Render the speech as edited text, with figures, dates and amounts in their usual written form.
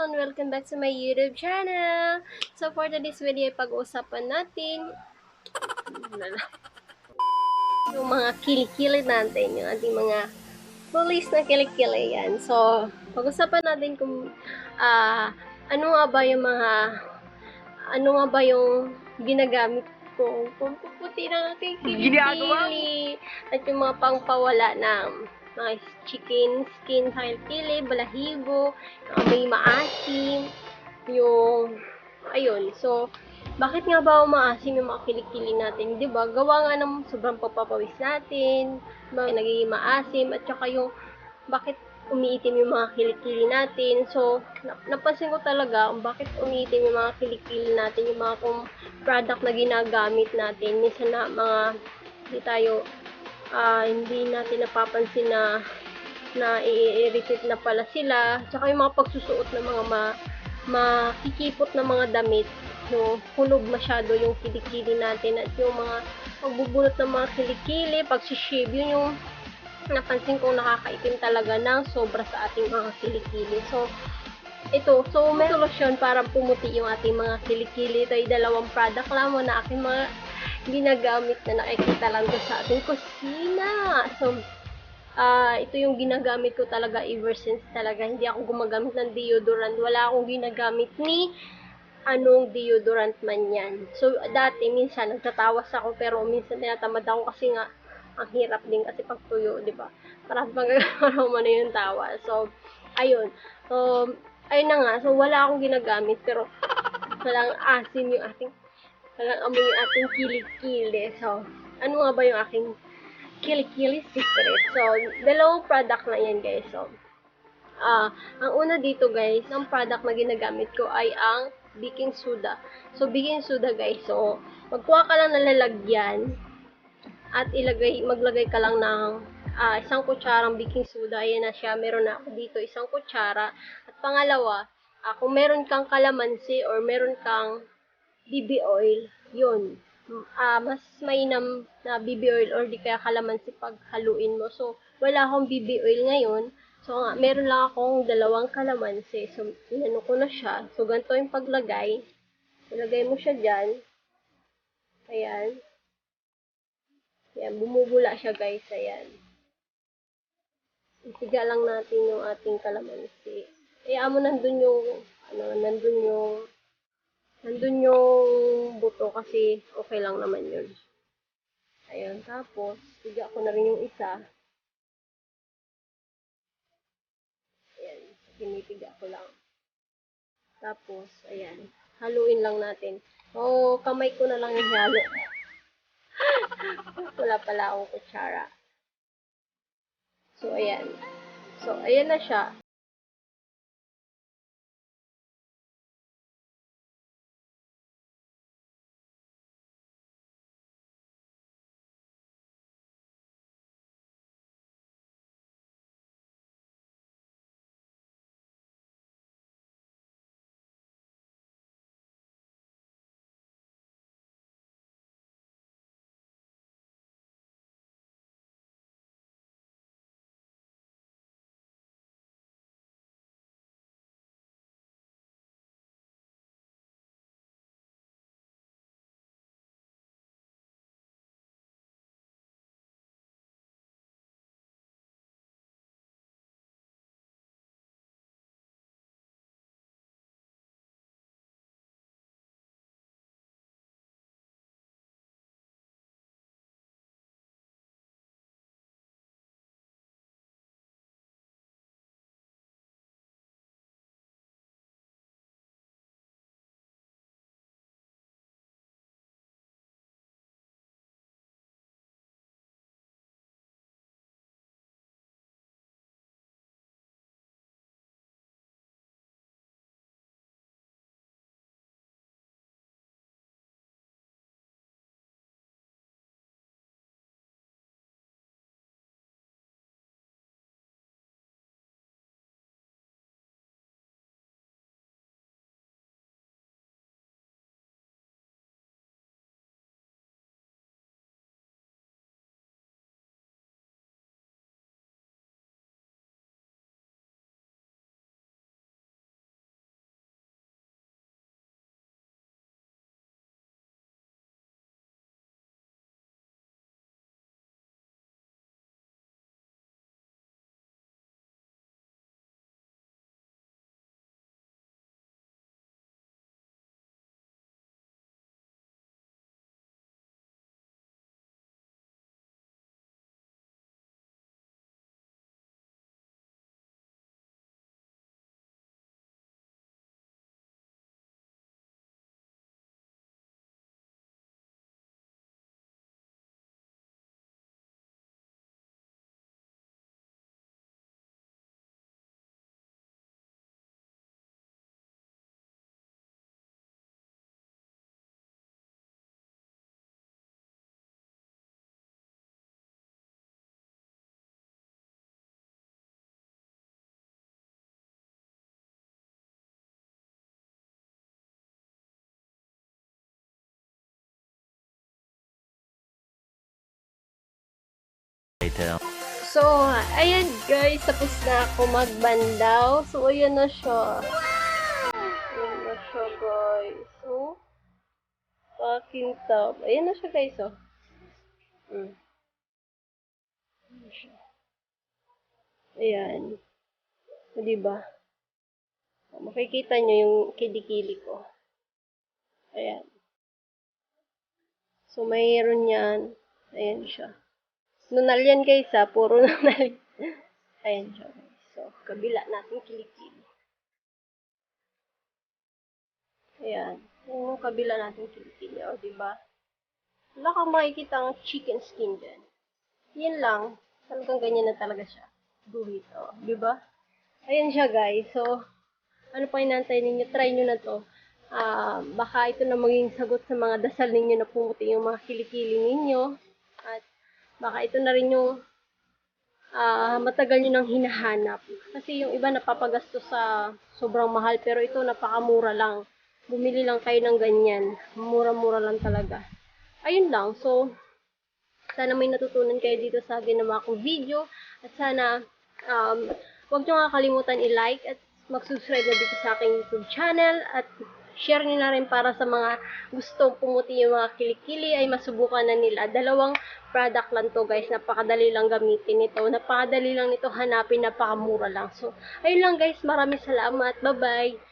all and welcome back to my YouTube channel. So for today's video, pag-uusapan natin yung mga kilikili natin, yung ating mga police na kilikili yan. So, pag-usapan natin kung ano nga ba yung ginagamit ko kung puputi ng ating kilikili at yung mga pangpawala ng mga chicken skin sa kilikili, balahibo, yung may maasim, yung ayun. So, bakit nga ba umaasim yung mga kilikili natin? 'Di ba? Gawa nga ng sobrang pagpapawis natin, nagiging maasim, at saka yung bakit umiitim yung mga kilikili natin. So, napansin ko talaga kung bakit umiitim yung mga kilikili natin, yung mga product na ginagamit natin. Minsan na hindi natin napapansin na i-irritate na pala sila. Tsaka yung mga pagsusuot ng mga makikipot na mga damit, no, hulog masyado yung kilikili natin, at yung mga pagbubunot ng mga kilikili, pagsishave, yun yung napansin kong nakakaitim talaga ng sobra sa ating mga kilikili. So, may solusyon para pumuti yung ating mga kilikili. Ito ay dalawang product lang mo na aking mga ginagamit na nakikita lang doon sa ating kusina. So, ito yung ginagamit ko talaga ever since talaga. Hindi ako gumagamit ng deodorant. Wala akong ginagamit ni anong deodorant man yan. So, dati, minsan, nagtatawas ako, pero minsan tinatamad ako kasi nga, ang hirap din kasi pagtuyo, di ba? Para pag-aroma na yung tawa. So, ayun. So, ayun na nga. So, wala akong ginagamit, pero walang amoy yung ating kilikili. So, ano nga ba yung aking kilikili secret? So, dalawang product na yan, guys. So, ang una dito, guys, ang product na ginagamit ko ay ang baking soda. So, baking soda, guys. So, magkuha ka lang ng lalagyan at maglagay ka lang ng isang kutsarang baking soda. Ayan na siya. Meron na ako dito isang kutsara. At pangalawa, kung meron kang kalamansi or meron kang BB oil, yun. Mas mainam na BB oil or di kaya kalamansi pag haluin mo. So, wala akong BB oil ngayon. So, meron lang akong dalawang kalamansi. So, inano ko na siya. So, ganito yung paglagay. Ilagay mo siya dyan. Ayan. Ayan, bumubula siya, guys. Ayan. Isiga lang natin yung ating kalamansi. Mo nandun yung buto kasi okay lang naman yun. Ayan, tapos, siga ko na rin yung isa. Ayan, pinipiga ko lang. Tapos, ayan, haluin lang natin. Kamay ko na lang yung halo. Wala pala akong kutsara. So, ayan. So, ayan na siya. later. So, ayan guys, tapos na ako magbandaw. So, ayan na siya. Ayan na siya guys. So, fucking top. Ayan na siya guys, oh. Ayan siya. Ayan. O, diba? Makikita nyo yung kilikili ko. Ayan. So, mayroon yan. Ayan siya. Nunal yan guys, ha. Puro nunal. Ayan siya guys. So, kabila natin kilikili. Ayan. Yung kabila natin kilikili. O, diba? Wala kang makikita ang chicken skin dyan. Yan lang. Talagang ganyan na talaga siya. Guhit. O, diba? Ayan siya guys. So, ano pa inantay ninyo? Try nyo na to. Baka ito na maging sagot sa mga dasal ninyo na pumuti yung mga kilikili ninyo. At baka ito na rin yung matagal nyo nang hinahanap. Kasi yung iba napapagastos sa sobrang mahal. Pero ito napakamura lang. Bumili lang kayo ng ganyan. Mura-mura lang talaga. Ayun lang. So, sana may natutunan kayo dito sa ginawa kong video. At sana, huwag nyo nga kalimutan i-like at mag-subscribe na dito sa aking YouTube channel. At share nyo na rin para sa mga gustong pumuti yung mga kilikili ay masubukan na nila. Dalawang product lang to guys. Napakadali lang gamitin ito. Napakadali lang nito hanapin. Napakamura lang. So, ayun lang guys. Maraming salamat. Bye-bye.